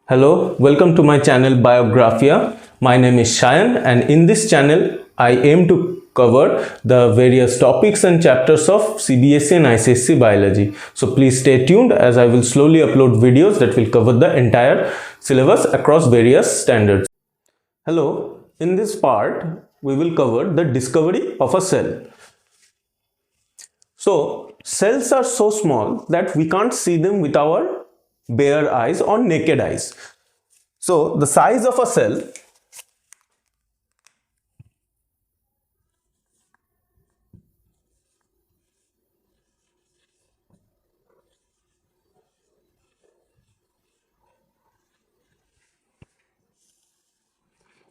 Hello, welcome to my channel Biographia. My name is Shayan, and in this channel I aim to cover the various topics and chapters of CBSE and ICSE biology. So please stay tuned as I will slowly upload videos that will cover the entire syllabus across various standards. Hello, in this part we will cover the discovery of a cell. So cells are so small that we can't see them with our bare eyes or naked eyes. So the size of a cell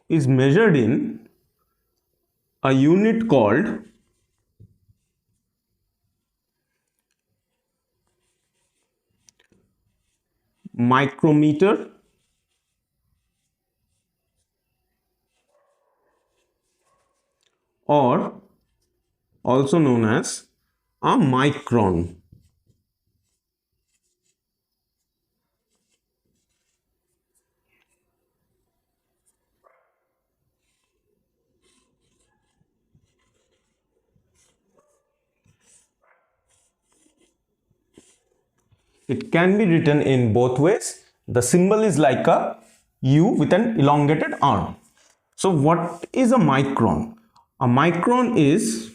is measured in a unit called micrometer or also known as a micron. It can be written in both ways. The symbol is like a U with an elongated arm. So what is a micron? A micron is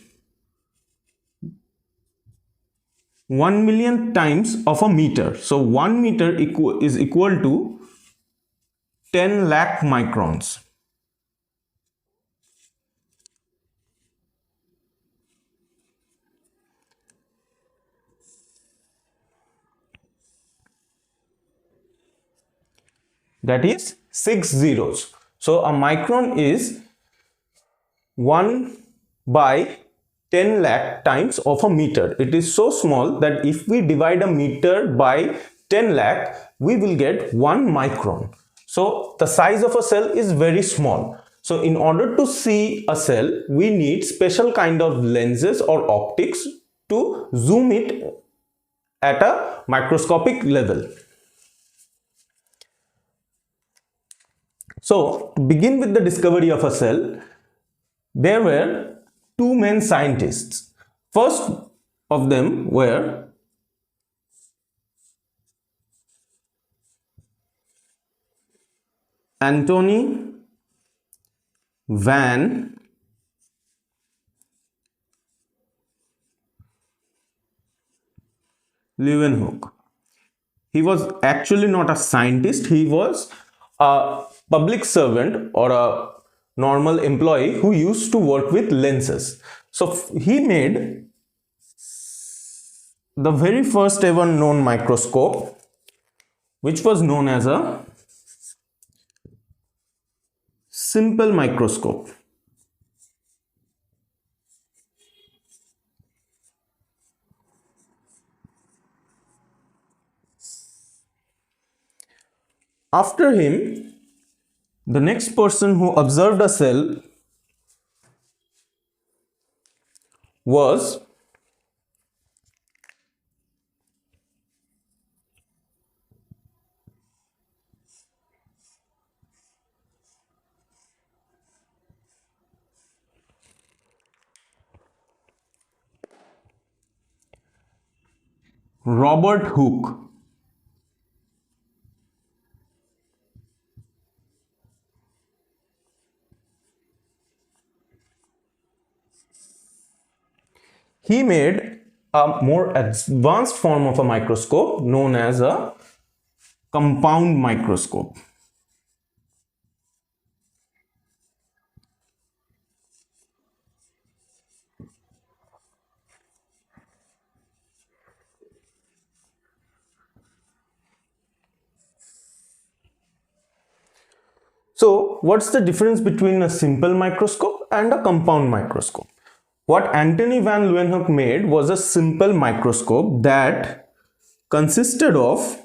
1 million times of a meter. So 1 meter is equal to 10 lakh microns. That is 6 zeros. So a micron is 1 by 10 lakh times of a meter. It is so small that if we divide a meter by 10 lakh, we will get 1 micron. So the size of a cell is very small. So in order to see a cell, we need special kind of lenses or optics to zoom it at a microscopic level. So to begin with the discovery of a cell, there were two main scientists. First of them were Antony van Leeuwenhoek. He was actually not a scientist, he was a public servant or a normal employee who used to work with lenses. So he made the very first ever known microscope, which was known as a simple microscope. After him, the next person who observed a cell was Robert Hooke. He made a more advanced form of a microscope known as a compound microscope. So what's the difference between a simple microscope and a compound microscope? What Antony van Leeuwenhoek made was a simple microscope that consisted of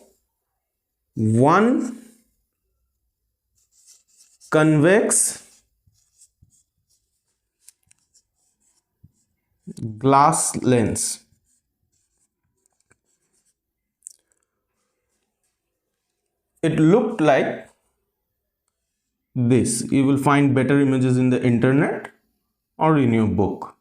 one convex glass lens it looked like this. You will find better images in the internet or in your book.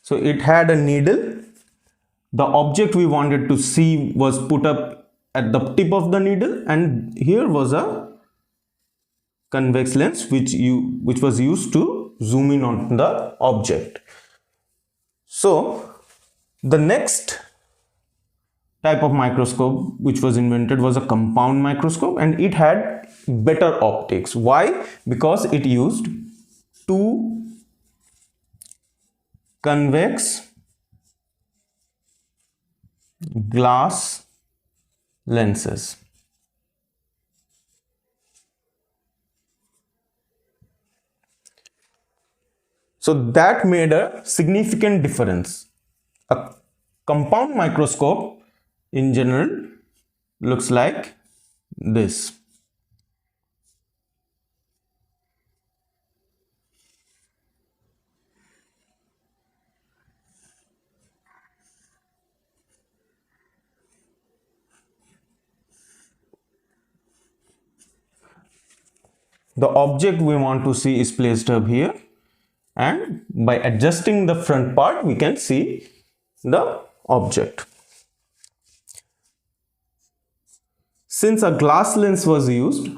So it had a needle. The object we wanted to see was put up at the tip of the needle, and here was a convex lens which was used to zoom in on the object. So the next type of microscope which was invented was a compound microscope, and it had better optics. Why? Because it used two convex glass lenses. So that made a significant difference. A compound microscope in general looks like this. The object we want to see is placed up here, and by adjusting the front part we can see the object. Since a glass lens was used,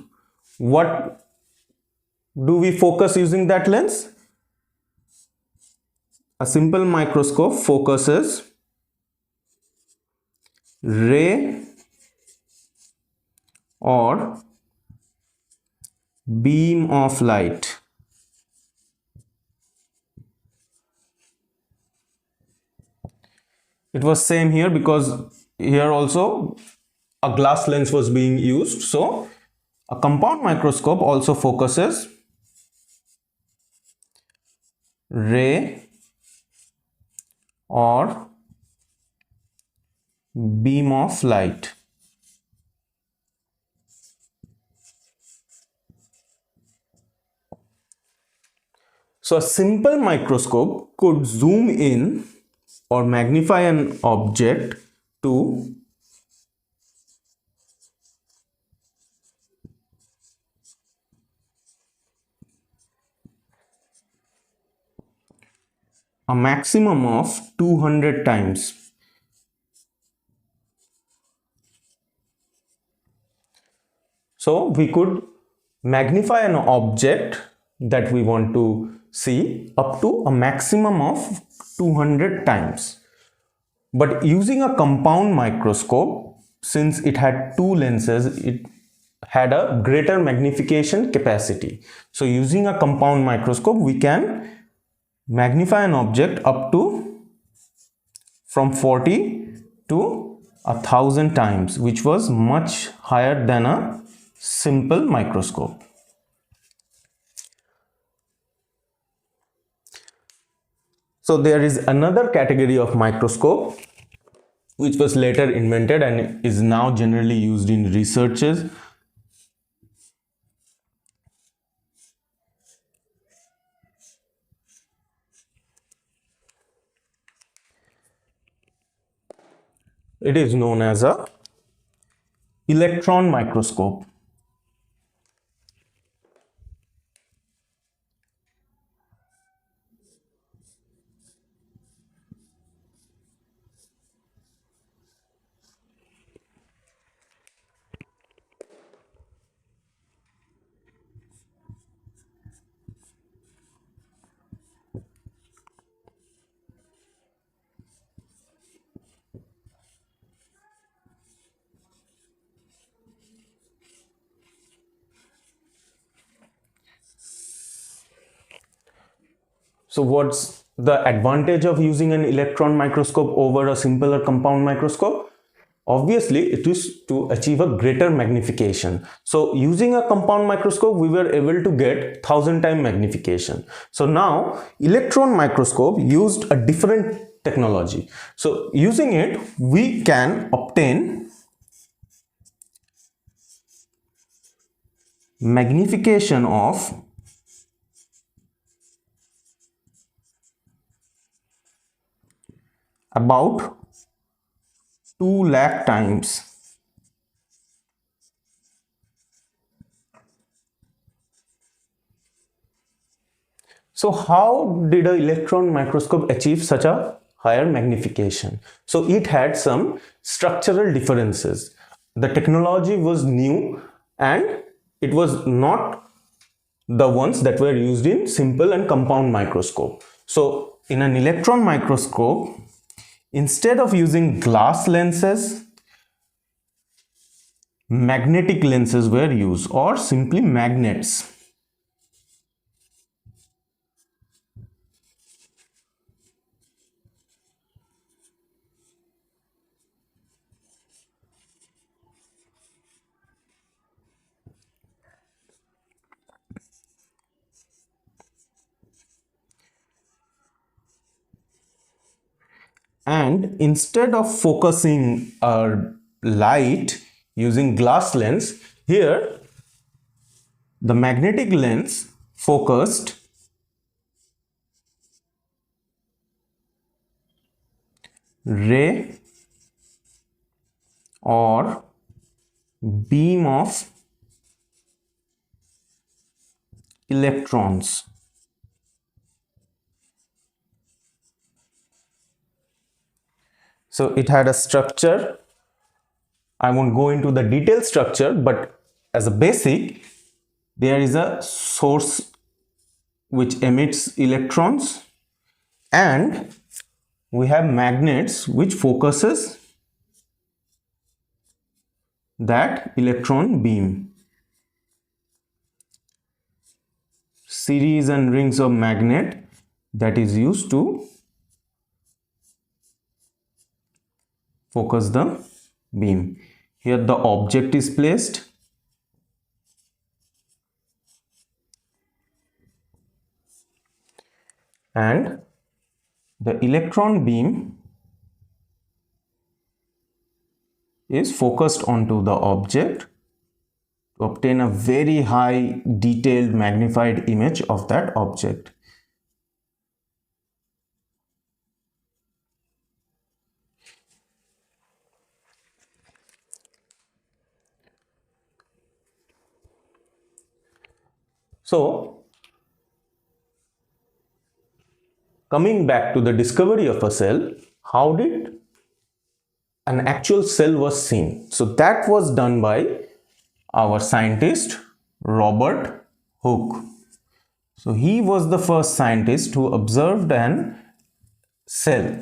what do we focus using that lens? A simple microscope focuses ray or beam of light. It was same here, because here also a glass lens was being used. So a compound microscope also focuses ray or beam of light. So a simple microscope could zoom in or magnify an object to a maximum of 200 times. So we could magnify an object that we want to see up to a maximum of 200 times. But using a compound microscope, since it had two lenses, it had a greater magnification capacity. So using a compound microscope, we can magnify an object up to from 40 to 1000 times, which was much higher than a simple microscope. So there is another category of microscope which was later invented and is now generally used in researches. It is known as a electron microscope. So what's the advantage of using an electron microscope over a simpler compound microscope? Obviously, it is to achieve a greater magnification. So using a compound microscope, we were able to get 1000 time magnification. So now electron microscope used a different technology. So using it, we can obtain magnification of about 2 lakh times. So how did an electron microscope achieve such a higher magnification? So it had some structural differences. The technology was new and it was not the ones that were used in simple and compound microscope. So in an electron microscope, instead of using glass lenses, magnetic lenses were used, or simply magnets. And instead of focusing our light using glass lens, here the magnetic lens focused ray or beam of electrons. So it had a structure. I won't go into the detailed structure, but as a basic, there is a source which emits electrons, and we have magnets which focuses that electron beam. Series and rings of magnet that is used to focus the beam. Here the object is placed, and the electron beam is focused onto the object to obtain a very high detailed magnified image of that object. So coming back to the discovery of a cell, how did an actual cell was seen? So that was done by our scientist Robert Hooke. So he was the first scientist who observed an cell.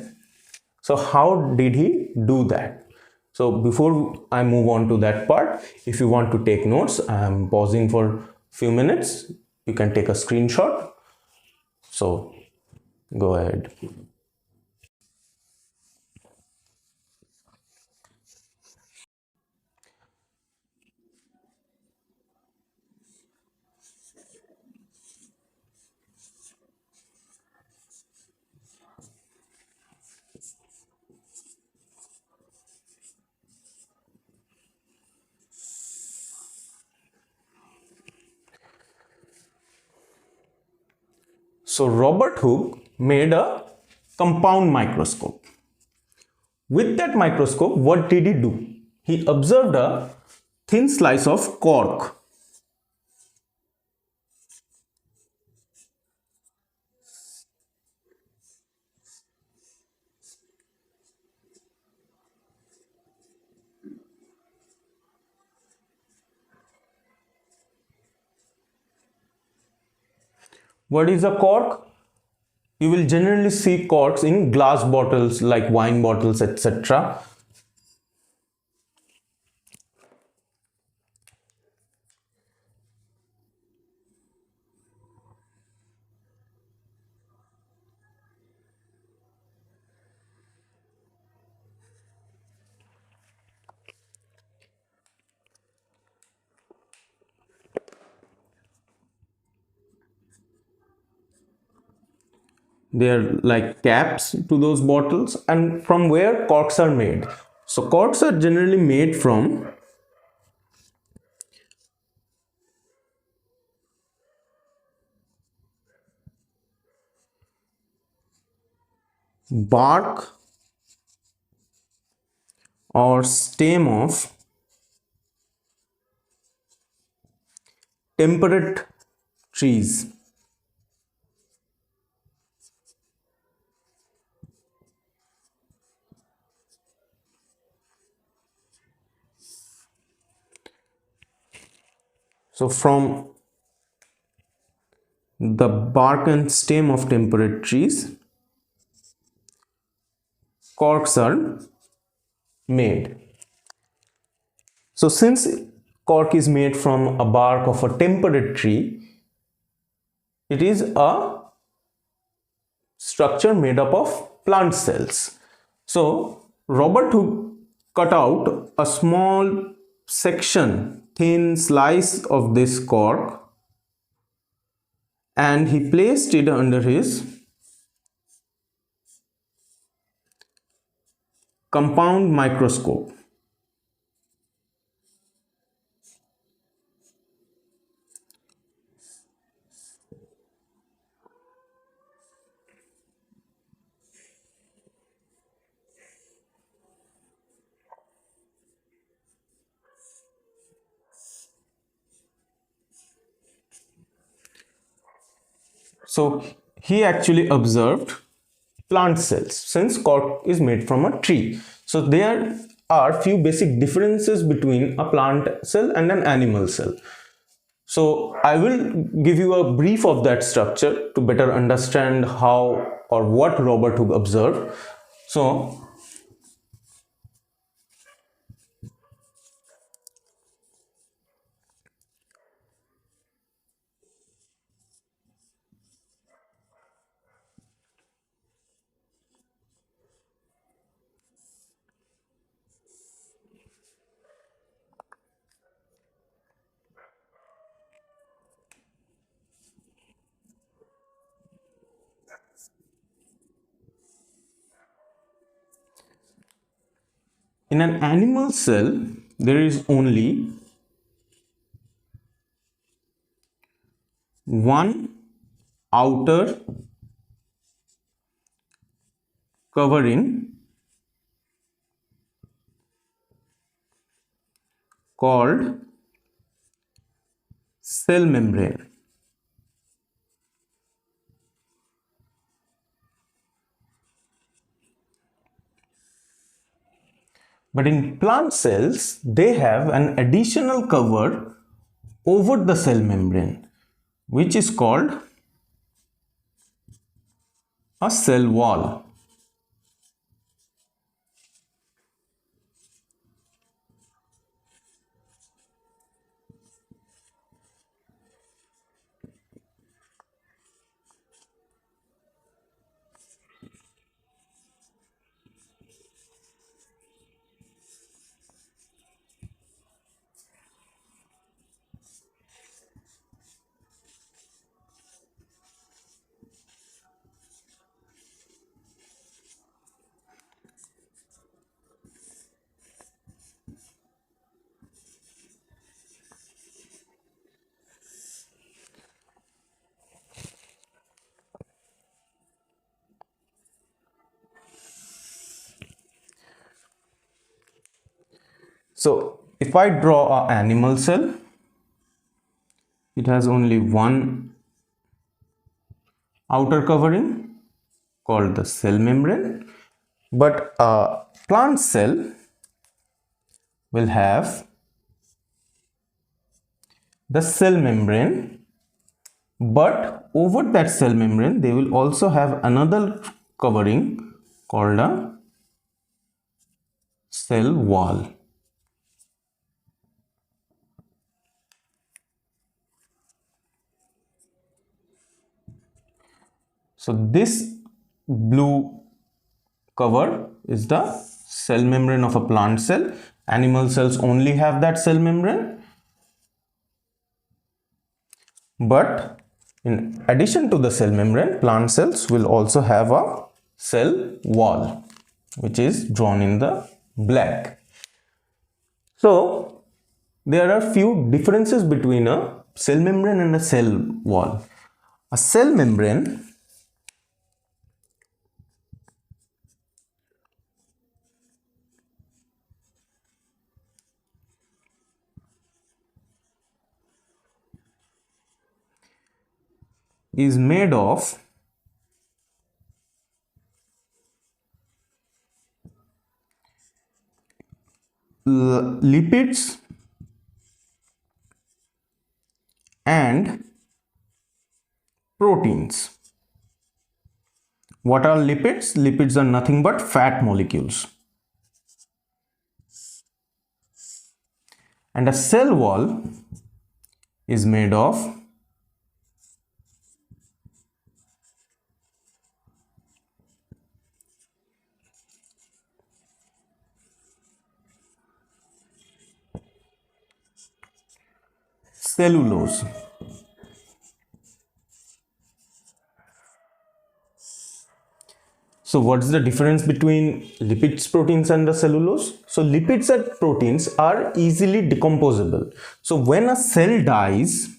So how did he do that? So before I move on to that part, if you want to take notes, I am pausing for few minutes. You can take a screenshot. So go ahead. So Robert Hooke made a compound microscope. With that microscope, what did he do? He observed a thin slice of cork. What is a cork? You will generally see corks in glass bottles like wine bottles, etc. They are like caps to those bottles, and from where corks are made. So corks are generally made from bark or stem of temperate trees. So from the bark and stem of temperate trees, corks are made. So since cork is made from a bark of a temperate tree, it is a structure made up of plant cells. So Robert Hooke cut out a small section, thin slice of this cork, and he placed it under his compound microscope. So he actually observed plant cells since cork is made from a tree. So there are few basic differences between a plant cell and an animal cell. So I will give you a brief of that structure to better understand how or what Robert Hooke observed. So in an animal cell, there is only one outer covering called cell membrane. But in plant cells, they have an additional cover over the cell membrane, which is called a cell wall. So if I draw an animal cell, it has only one outer covering called the cell membrane, but a plant cell will have the cell membrane, but over that cell membrane they will also have another covering called a cell wall. So this blue cover is the cell membrane of a plant cell. Animal cells only have that cell membrane. But in addition to the cell membrane, plant cells will also have a cell wall, which is drawn in the black. So there are few differences between a cell membrane and a cell wall. A cell membrane is made of lipids and proteins. What are lipids? Lipids are nothing but fat molecules. And a cell wall is made of cellulose. So what's the difference between lipids, proteins and the cellulose? So lipids and proteins are easily decomposable. So when a cell dies,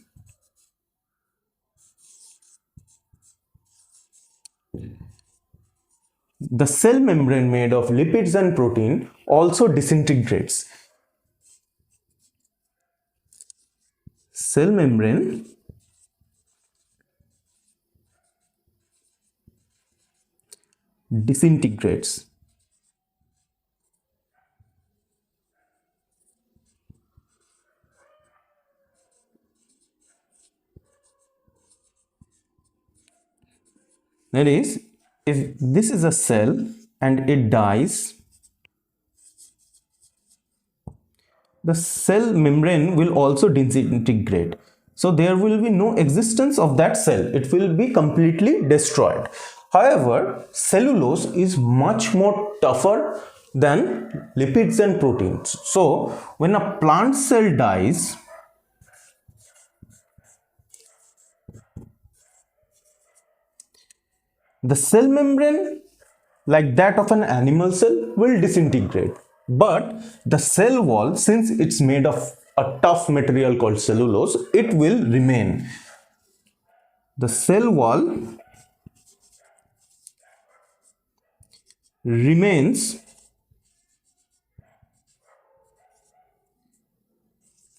the cell membrane made of lipids and protein also disintegrates. Cell membrane disintegrates. That is, if this is a cell and it dies, the cell membrane will also disintegrate. So there will be no existence of that cell. It will be completely destroyed. However, cellulose is much more tougher than lipids and proteins. So when a plant cell dies, the cell membrane, like that of an animal cell, will disintegrate. But the cell wall, since it's made of a tough material called cellulose, it will remain. The cell wall remains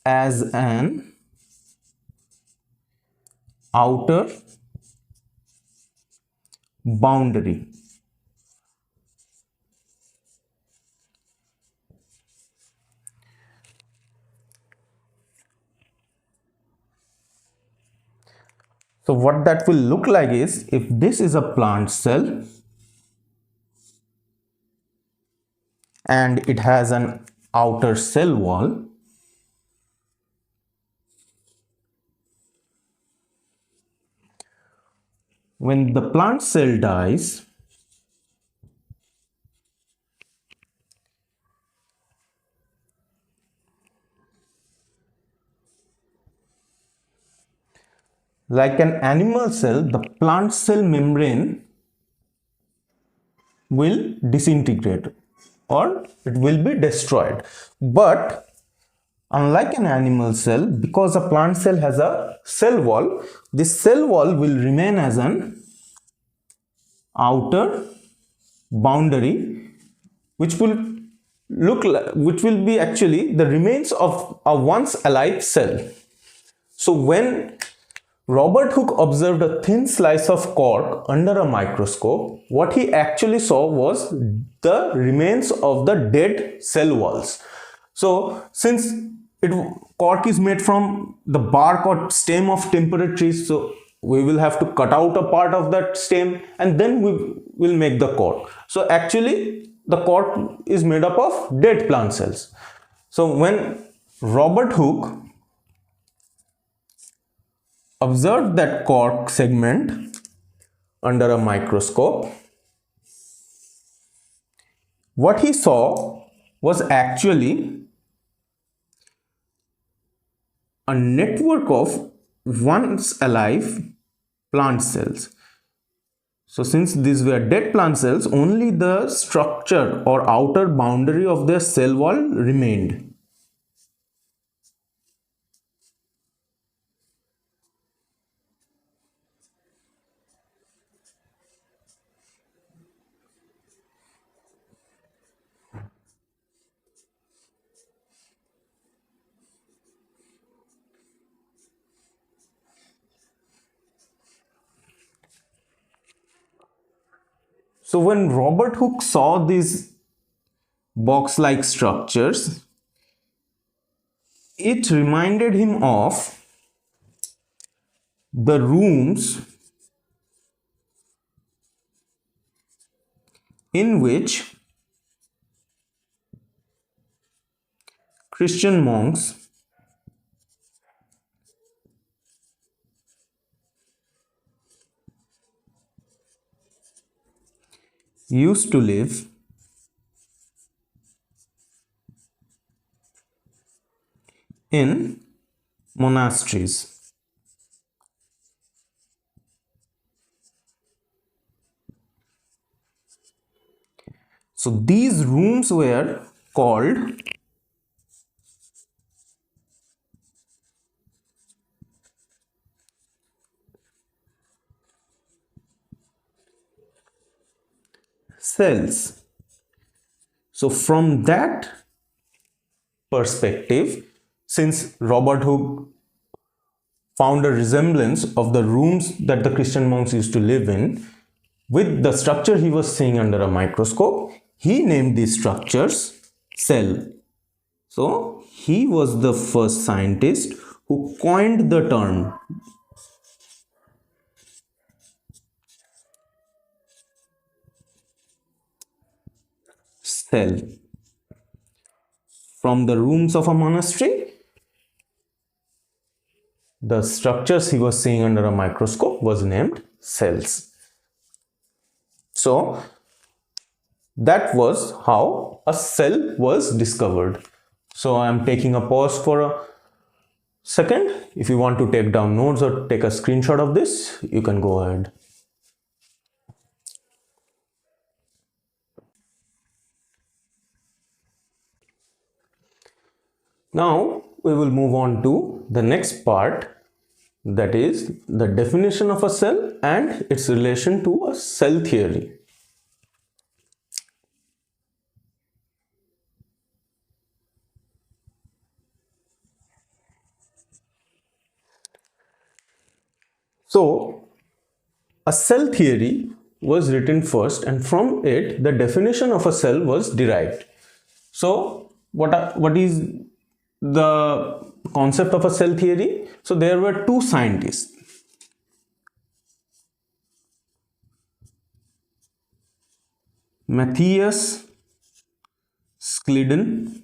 as an outer boundary. So what that will look like is, if this is a plant cell and it has an outer cell wall, when the plant cell dies, like an animal cell, the plant cell membrane will disintegrate or it will be destroyed. But unlike an animal cell, because a plant cell has a cell wall, this cell wall will remain as an outer boundary, which will be actually the remains of a once alive cell. So when Robert Hooke observed a thin slice of cork under a microscope, what he actually saw was the remains of the dead cell walls. So since cork is made from the bark or stem of temperate trees, so we will have to cut out a part of that stem and then we will make the cork. So actually the cork is made up of dead plant cells. So when Robert Hooke observed that cork segment under a microscope, what he saw was actually a network of once alive plant cells. So since these were dead plant cells, only the structure or outer boundary of their cell wall remained. So when Robert Hooke saw these box-like structures, it reminded him of the rooms in which Christian monks used to live in monasteries. So these rooms were called cells. So from that perspective, since Robert Hooke found a resemblance of the rooms that the Christian monks used to live in with the structure he was seeing under a microscope, he named these structures cell. So he was the first scientist who coined the term cell. From the rooms of a monastery, the structures he was seeing under a microscope was named cells. So that was how a cell was discovered. So I am taking a pause for a second. If you want to take down notes or take a screenshot of this, you can go ahead. Now we will move on to the next part, that is the definition of a cell and its relation to a cell theory. So a cell theory was written first, and from it the definition of a cell was derived. So what is the concept of a cell theory? So there were two scientists, Matthias Schliden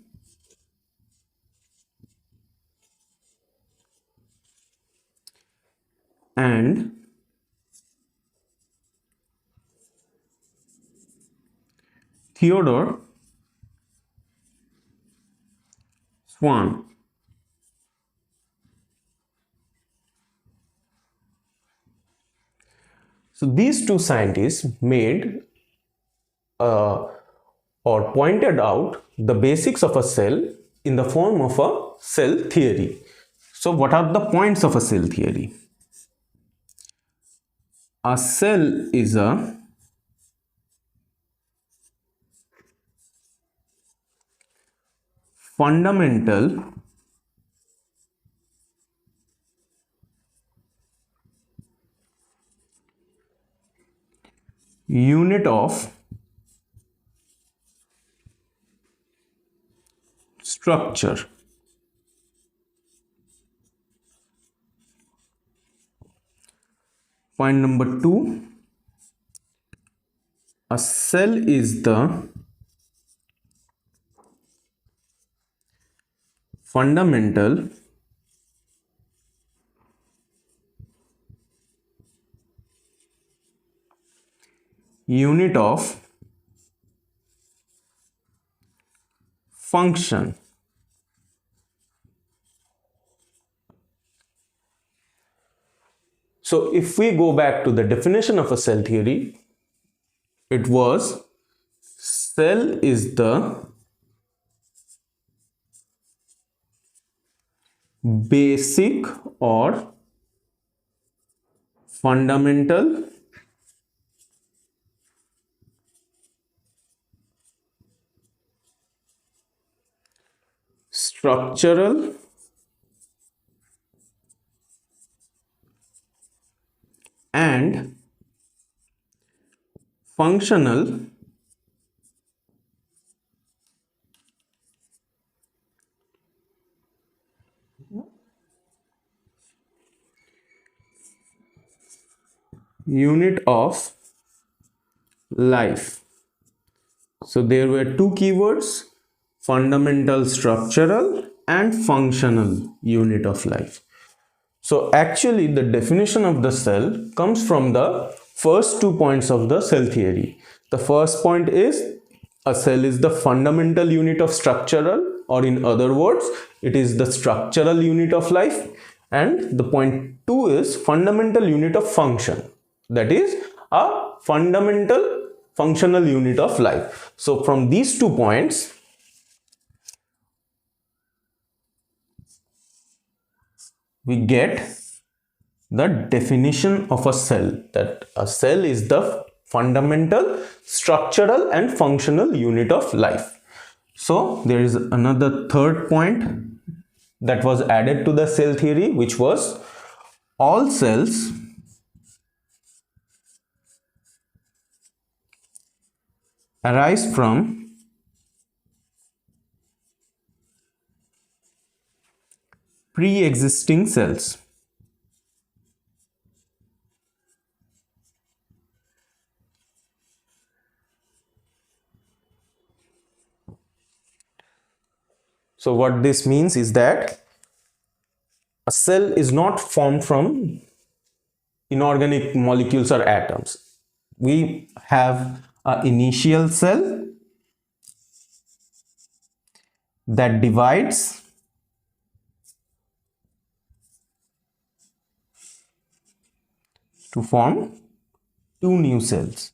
and Theodor Schwann. So these two scientists made or pointed out the basics of a cell in the form of a cell theory. So what are the points of a cell theory? A cell is a fundamental unit of structure. Point number 2, a cell is the fundamental unit of function. So if we go back to the definition of a cell theory, it was cell is the basic or fundamental structural and functional unit of life. So there were two keywords, fundamental structural and functional unit of life. So actually the definition of the cell comes from the first 2 points of the cell theory. The first point is a cell is the fundamental unit of structural, or in other words, it is the structural unit of life. And the point 2 is fundamental unit of function. That is a fundamental functional unit of life. So from these 2 points, we get the definition of a cell, that a cell is the fundamental, structural and functional unit of life. So there is another third point that was added to the cell theory, which was all cells arise from pre-existing cells. So what this means is that a cell is not formed from inorganic molecules or atoms. We have an initial cell that divides to form two new cells.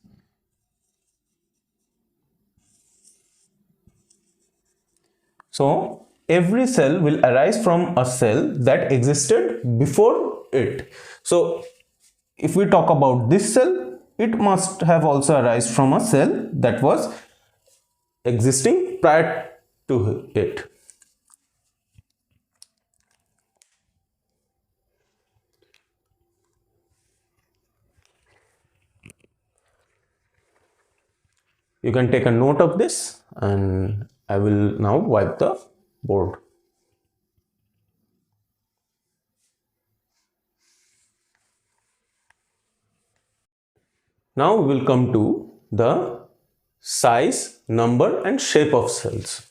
So every cell will arise from a cell that existed before it. So if we talk about this cell, it must have also arisen from a cell that was existing prior to it. You can take a note of this, and I will now wipe the board. Now we will come to the size, number and shape of cells.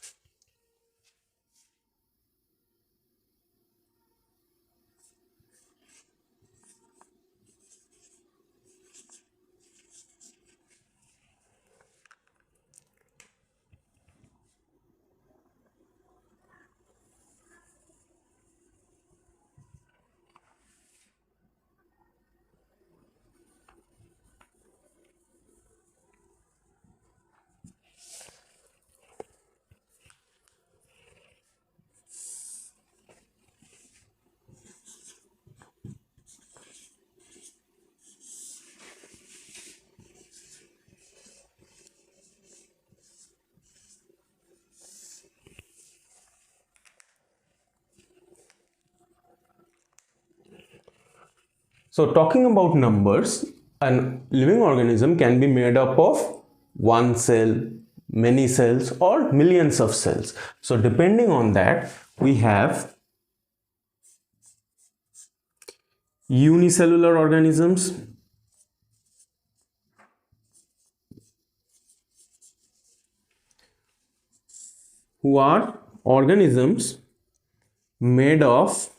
So talking about numbers, a living organism can be made up of one cell, many cells or millions of cells. So depending on that, we have unicellular organisms, who are organisms made of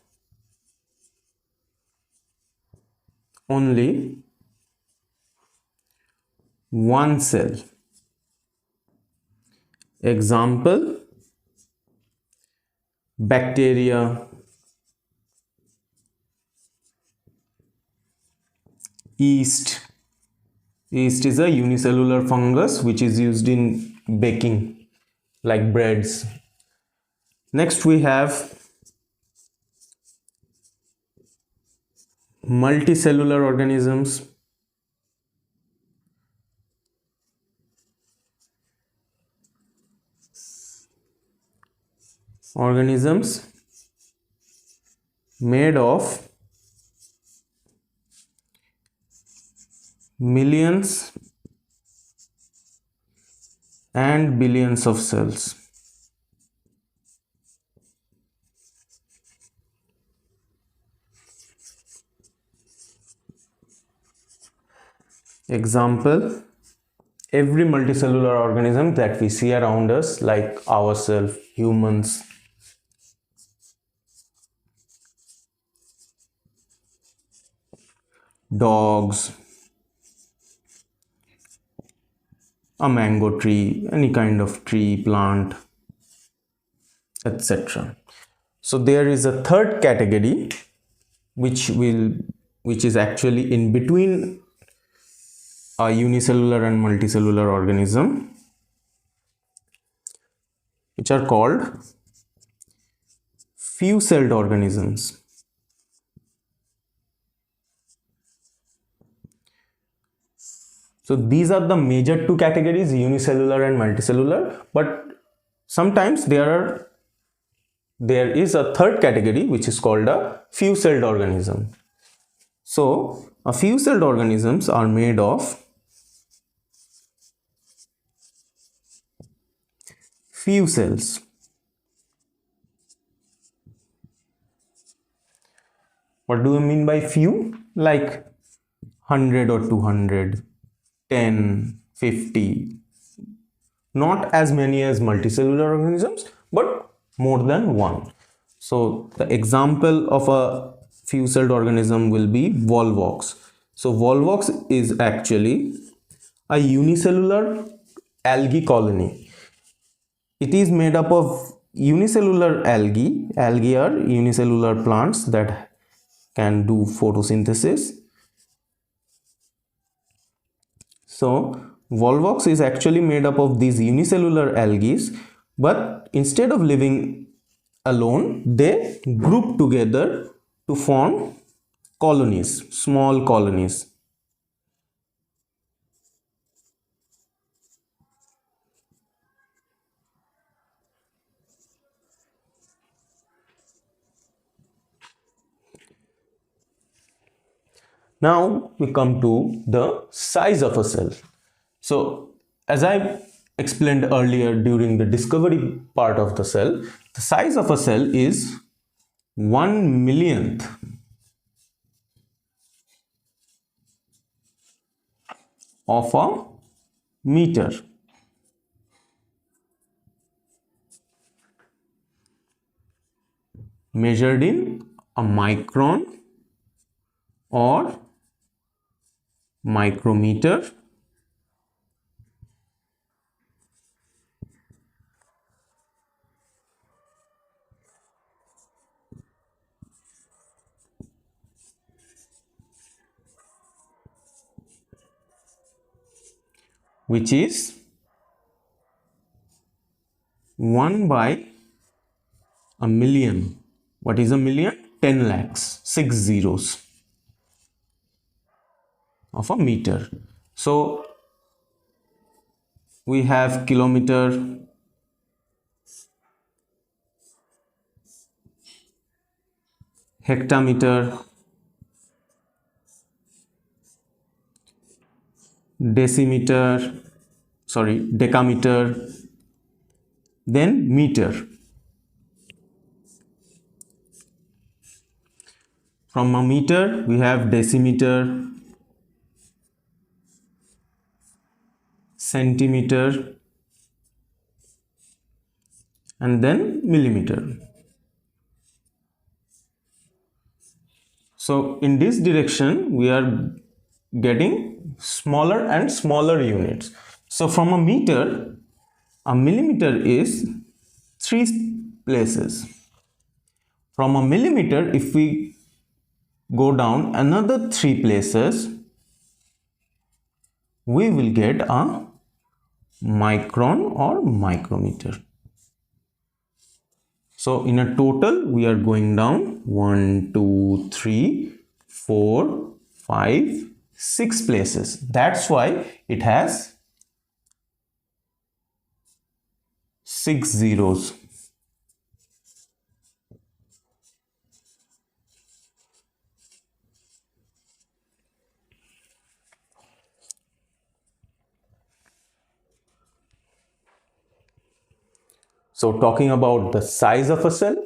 only one cell. Example, bacteria, yeast. Yeast is a unicellular fungus which is used in baking, like breads. Next we have multicellular organisms. Organisms made of millions and billions of cells. Example, every multicellular organism that we see around us, like ourselves, humans, dogs, a mango tree, any kind of tree, plant, etc. So there is a third category which is actually in between a unicellular and multicellular organism, which are called few celled organisms. So these are the major two categories, unicellular and multicellular, but sometimes there is a third category which is called a few celled organism. So a few celled organisms are made of few cells. What do we mean by few? Like 100 or 200, 10, 50. Not as many as multicellular organisms, but more than one. So the example of a few celled organism will be volvox. So volvox is actually a unicellular algae colony. It is made up of unicellular algae. Algae are unicellular plants that can do photosynthesis. So volvox is actually made up of these unicellular algae, but instead of living alone, they group together to form colonies, small colonies. Now we come to the size of a cell. So as I explained earlier during the discovery part of the cell, the size of a cell is 1/1,000,000th of a meter. Measured in a micron or micrometer, which is 1/1,000,000. What is a million? 10 lakhs, 6 zeros of a meter. So we have kilometer, hectometer, decameter, then meter. From a meter we have decimeter, centimeter, and then millimeter. So in this direction we are getting smaller and smaller units. So from a meter, a millimeter is 3 places. From a millimeter, if we go down another 3 places, we will get a micron or micrometer. So in a total, we are going down 1, 2, 3, 4, 5, 6 places. That's why it has 6 zeros. So talking about the size of a cell,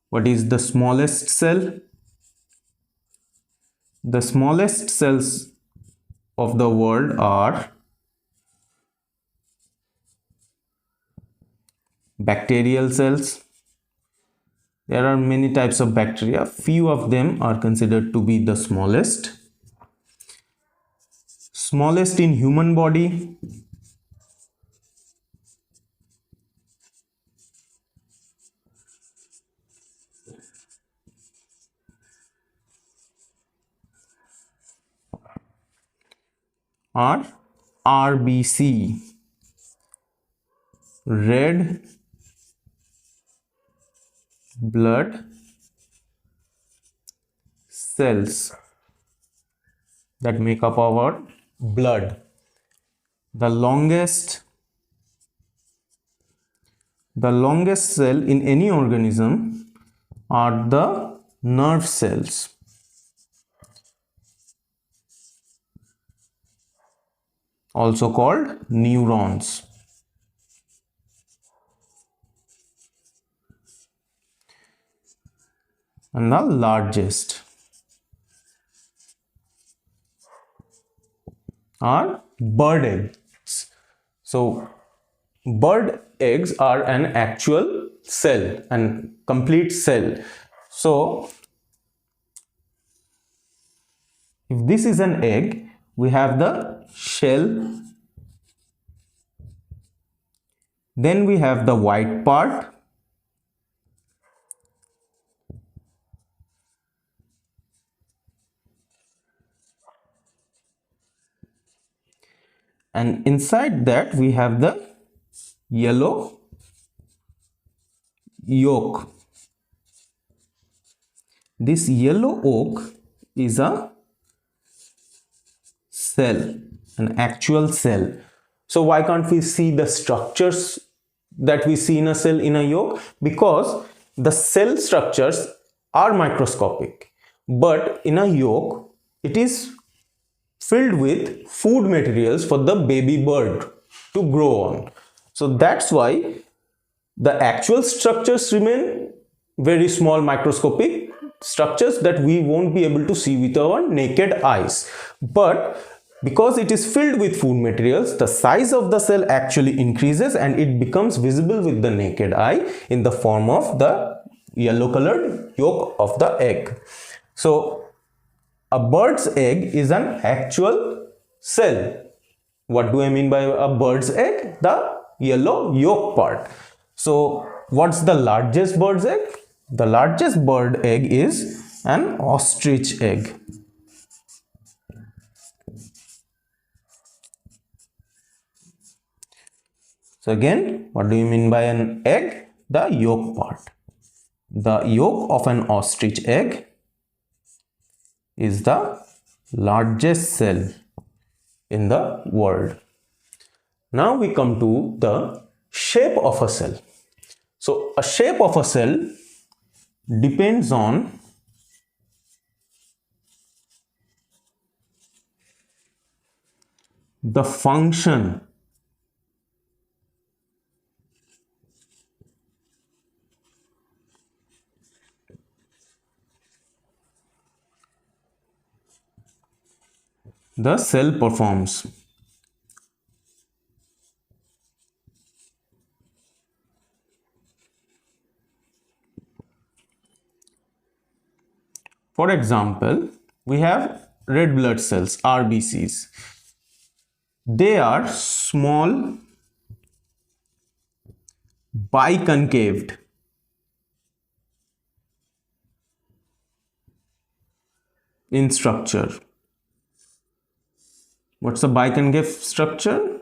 what is the smallest cell? The smallest cells of the world are bacterial cells. There are many types of bacteria. Few of them are considered to be the smallest. Smallest in human body are RBC, red blood cells that make up our blood. The longest cell in any organism are the nerve cells. Also called neurons. And the largest are bird eggs. So bird eggs are an actual cell and complete cell. So if this is an egg, we have the shell, then we have the white part, and inside that we have the yellow yolk. This yellow yolk is a cell, an actual cell. So why can't we see the structures that we see in a cell in a yolk? Because the cell structures are microscopic, but in a yolk it is filled with food materials for the baby bird to grow on. So that's why the actual structures remain very small microscopic structures that we won't be able to see with our naked eyes. But because it is filled with food materials, the size of the cell actually increases and it becomes visible with the naked eye in the form of the yellow colored yolk of the egg. So a bird's egg is an actual cell. What do I mean by a bird's egg? The yellow yolk part. So what's the largest bird's egg? The largest bird egg is an ostrich egg. So again, what do you mean by an egg? The yolk part. The yolk of an ostrich egg is the largest cell in the world. Now we come to the shape of a cell. So a shape of a cell depends on the function the cell performs. For example, we have red blood cells, RBCs. They are small, biconcaved. In structure. What's a biconcave structure?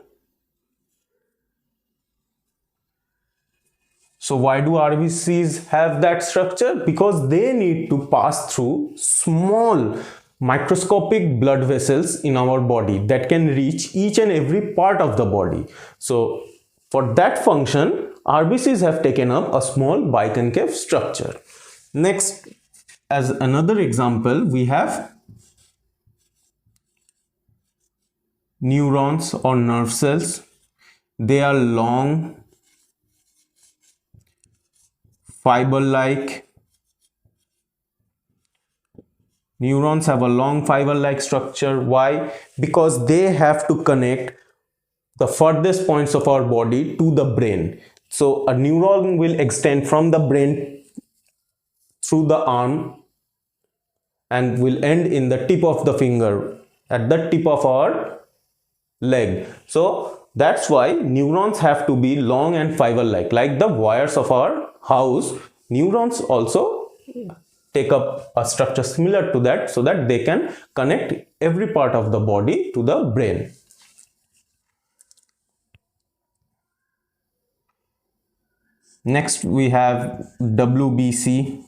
So why do RBCs have that structure? Because they need to pass through small microscopic blood vessels in our body that can reach each and every part of the body. So for that function, RBCs have taken up a small biconcave structure. Next, as another example, we have neurons or nerve cells. They are long, fiber-like. Neurons have a long fiber-like structure. Why? Because they have to connect the furthest points of our body to the brain. So a neuron will extend from the brain through the arm and will end in the tip of the finger, at the tip of our leg. So that's why neurons have to be long and fiber-like the wires of our house. Neurons also take up a structure similar to that, so that they can connect every part of the body to the brain. Next we have WBC,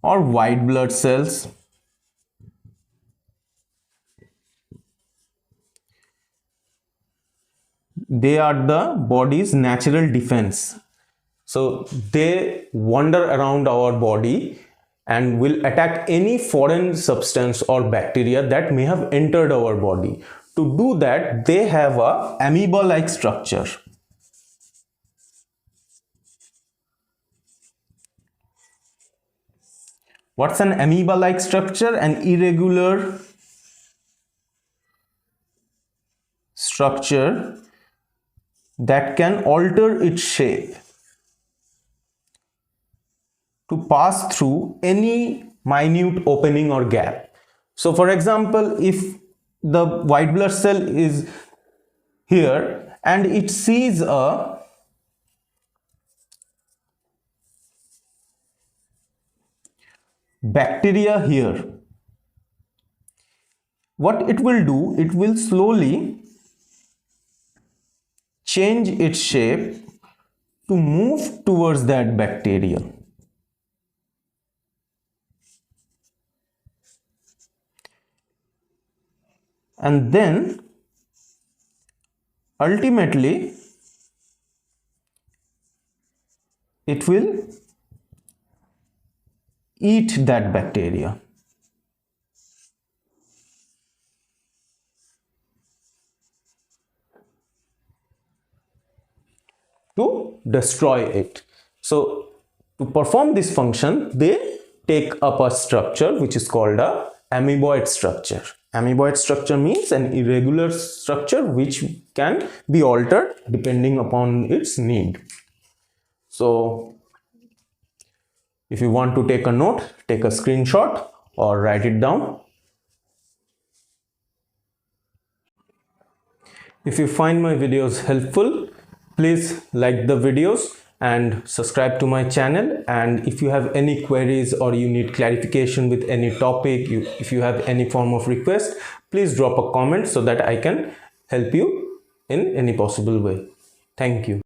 or white blood cells. They are the body's natural defense. So they wander around our body and will attack any foreign substance or bacteria that may have entered our body. To do that, they have a amoeba-like structure. What's an amoeba-like structure? An irregular structure that can alter its shape to pass through any minute opening or gap. So for example, if the white blood cell is here and it sees a bacteria here, what it will do, it will slowly change its shape to move towards that bacteria. And then ultimately it will eat that bacteria. To destroy it. So to perform this function, they take up a structure which is called a amoeboid structure. Amoeboid structure means an irregular structure which can be altered depending upon its need. So if you want to take a note, take a screenshot or write it down. If you find my videos helpful, please like the videos and subscribe to my channel. And if you have any queries or you need clarification with any topic, if you have any form of request, please drop a comment so that I can help you in any possible way. Thank you.